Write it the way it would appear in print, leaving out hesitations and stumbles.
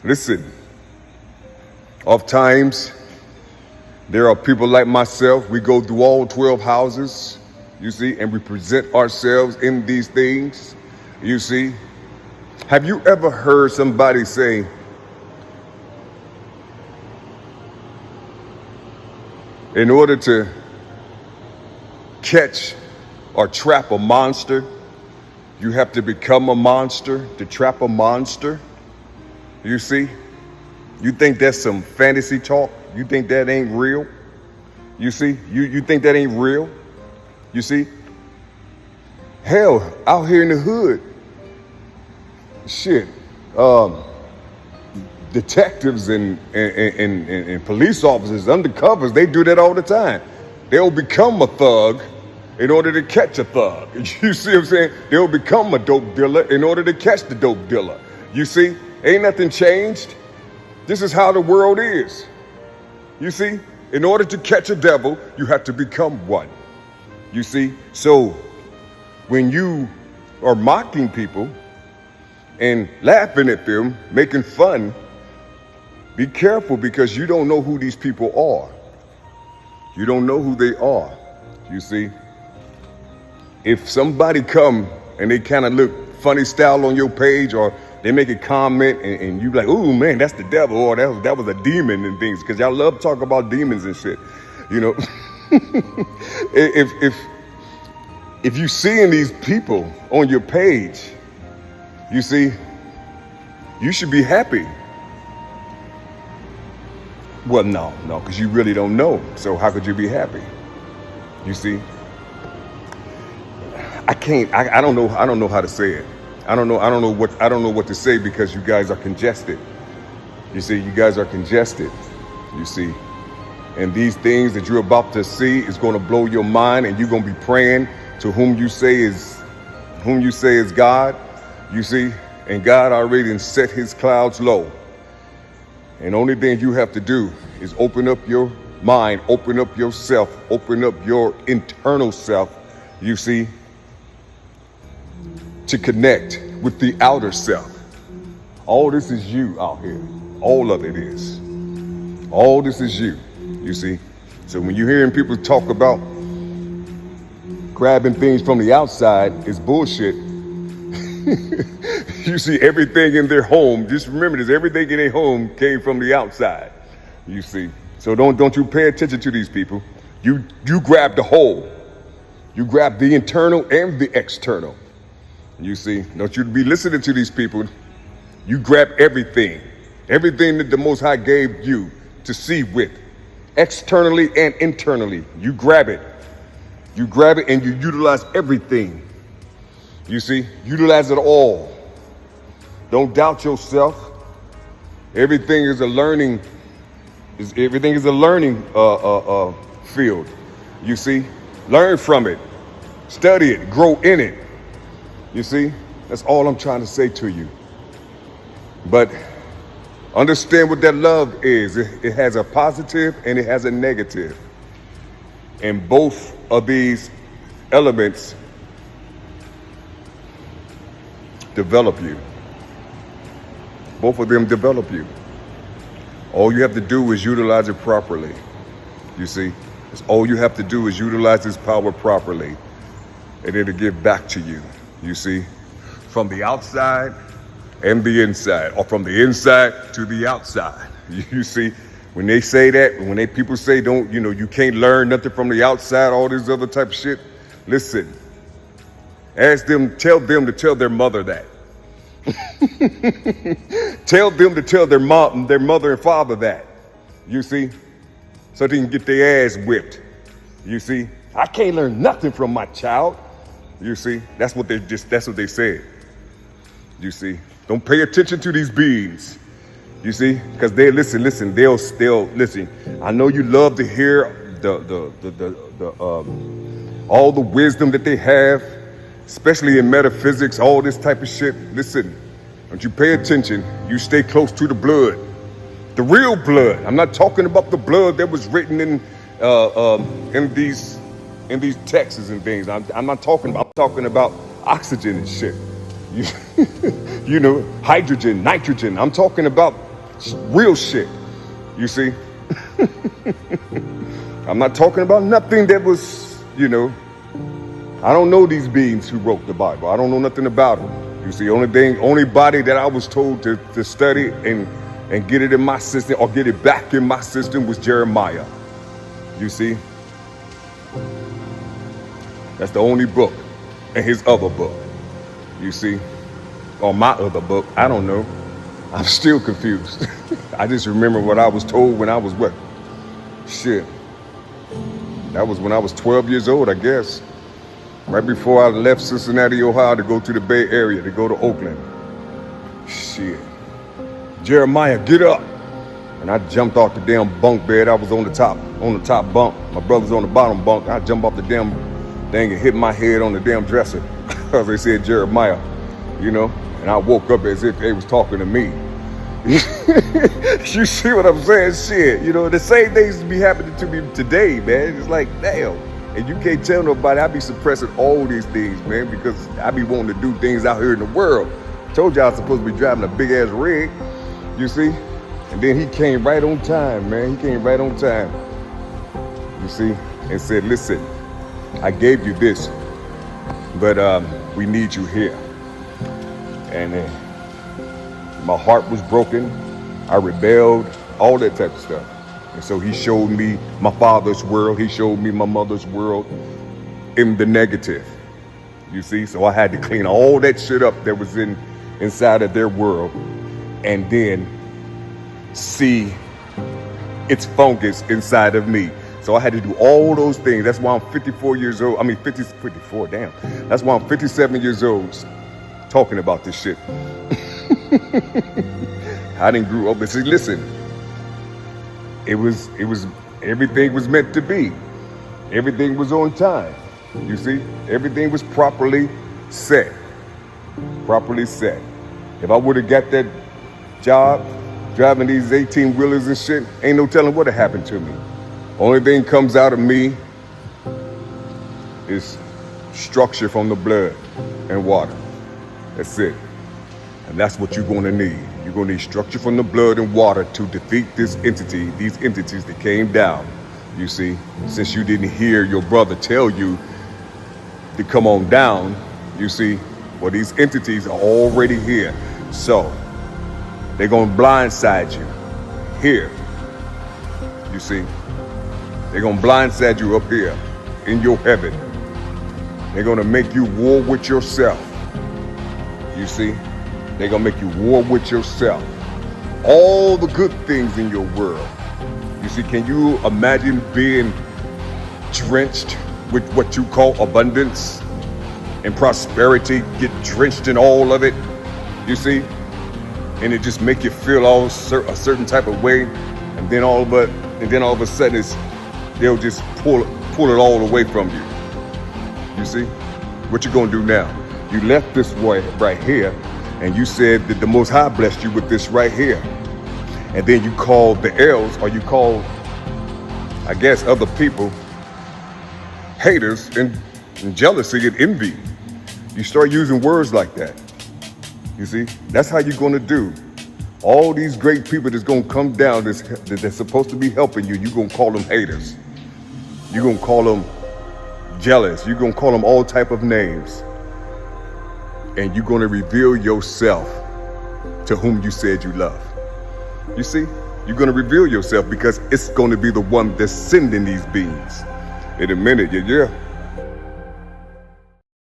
Listen, oftentimes there are people like myself, we go through all 12 houses, you see, and we present ourselves in these things, you see. Have you ever heard somebody say, in order to catch or trap a monster, you have to become a monster to trap a monster? You see? You think that's some fantasy talk? You think that ain't real? You see? You think that ain't real? You see? Hell, out here in the hood, shit, detectives and police officers, undercovers, they do that all the time. They'll become a thug in order to catch a thug. You see what I'm saying? They'll become a dope dealer in order to catch the dope dealer. You see? Ain't nothing changed. This is how the world is. You see? In order to catch a devil, you have to become one. You see? So when you are mocking people and laughing at them, making fun, be careful, because you don't know who these people are. You don't know who they are. You see? If somebody come and they kind of look funny style on your page, or they make a comment and you be like, ooh man, that's the devil, or that was a demon and things, because y'all love talking about demons and shit, you know. if you seeing these people on your page, you see, you should be happy. Well, no, because you really don't know. So how could you be happy? You see, I don't know how to say it. I don't know what to say, because you guys are congested. You see, you guys are congested. You see, and these things that you're about to see is going to blow your mind, and you're going to be praying to whom you say is God. You see, and God already done set his clouds low. And the only thing you have to do is open up your mind, open up yourself, open up your internal self, you see, to connect with the outer self. All this is you out here. All of it is. All this is you, you see. So when you're hearing people talk about grabbing things from the outside, it's bullshit. You see, everything in their home, just remember this, everything in their home came from the outside, you see. So don't you pay attention to these people. You grab the whole. You grab the internal and the external. You see, don't you be listening to these people. You grab everything that the Most High gave you to see with, externally and internally. You grab it. You grab it and you utilize everything. You see, utilize it all. Don't doubt yourself. Everything is a learning. Everything is a learning field. You see, learn from it, study it, grow in it. You see, that's all I'm trying to say to you. But understand what that love is. It has a positive and it has a negative. And both of these elements develop you. Both of them develop you. All you have to do is utilize it properly. You see, that's all you have to do is utilize this power properly, and it'll give back to you. You see, from the outside and the inside, or from the inside to the outside. You see, when they say that, when people say you can't learn nothing from the outside, all this other type of shit, listen, tell them to tell their mother that. Tell them to tell their mother and father that, you see, so they can get their ass whipped. You see, I can't learn nothing from my child. You see, that's what they said. You see, don't pay attention to these beings. You see, because they'll listen. They'll listen. I know you love to hear all the wisdom that they have, especially in metaphysics, all this type of shit. Listen, don't you pay attention. You stay close to the blood, the real blood. I'm not talking about the blood that was written in these texts and things. I'm not talking about. I'm talking about oxygen and shit. You know, hydrogen, nitrogen. I'm talking about Real shit. You see? I'm not talking about nothing that was, I don't know these beings who wrote the Bible. I don't know nothing about them. You see, only body that I was told to study and get it in my system or get it back in my system was Jeremiah. You see? That's the only book and his other book. You see? Or my other book. I don't know. I'm still confused. I just remember what I was told when I was what? Shit. That was when I was 12 years old, I guess. Right before I left Cincinnati, Ohio to go to the Bay Area, to go to Oakland. Shit. Jeremiah, get up. And I jumped off the damn bunk bed. I was on the top bunk. My brother's on the bottom bunk. I jumped off the damn thing and hit my head on the damn dresser. Because they said Jeremiah, And I woke up as if they was talking to me. You see what I'm saying? Shit, the same things be happening to me today, man. It's like, damn. And you can't tell nobody. I be suppressing all these things, man, because I be wanting to do things out here in the world. Told you I was supposed to be driving a big ass rig, you see? And then he came right on time, man. He came right on time, you see? And said, listen, I gave you this, but we need you here. And my heart was broken. I rebelled, all that type of stuff. And so he showed me my father's world. He showed me my mother's world in the negative, you see? So I had to clean all that shit up that was inside of their world and then see its fungus inside of me. So I had to do all those things. That's why I'm 54 years old. 54, damn. That's why I'm 57 years old talking about this shit. I didn't grow up. But see, listen, it was everything was meant to be. Everything was on time. You see, everything was properly set. Properly set. If I would have got that job driving these 18-wheelers and shit, ain't no telling what happened to me. Only thing comes out of me is structure from the blood and water. That's it. And that's what you're going to need. You're going to need structure from the blood and water to defeat these entities that came down. You see, since you didn't hear your brother tell you to come on down, you see, well, these entities are already here. So they're going to blindside you here. You see, they're going to blindside you up here in your heaven. They're going to make you war with yourself. You see, they're going to make you war with yourself. All the good things in your world. You see, can you imagine being drenched with what you call abundance and prosperity, get drenched in all of it, you see? And it just make you feel a certain type of way, and then all of a sudden they'll just pull it all away from you. You see? What you gonna do now? You left this way right here, and you said that the Most High blessed you with this right here. And then you called the elves, or you called, I guess, other people haters and jealousy and envy. You start using words like that. You see, that's how you're going to do. All these great people that's going to come down that's supposed to be helping you, you're going to call them haters. You're going to call them jealous. You're going to call them all type of names. And you're going to reveal yourself to whom you said you love. You see, you're going to reveal yourself because it's going to be the one that's sending these beings. In a minute, yeah.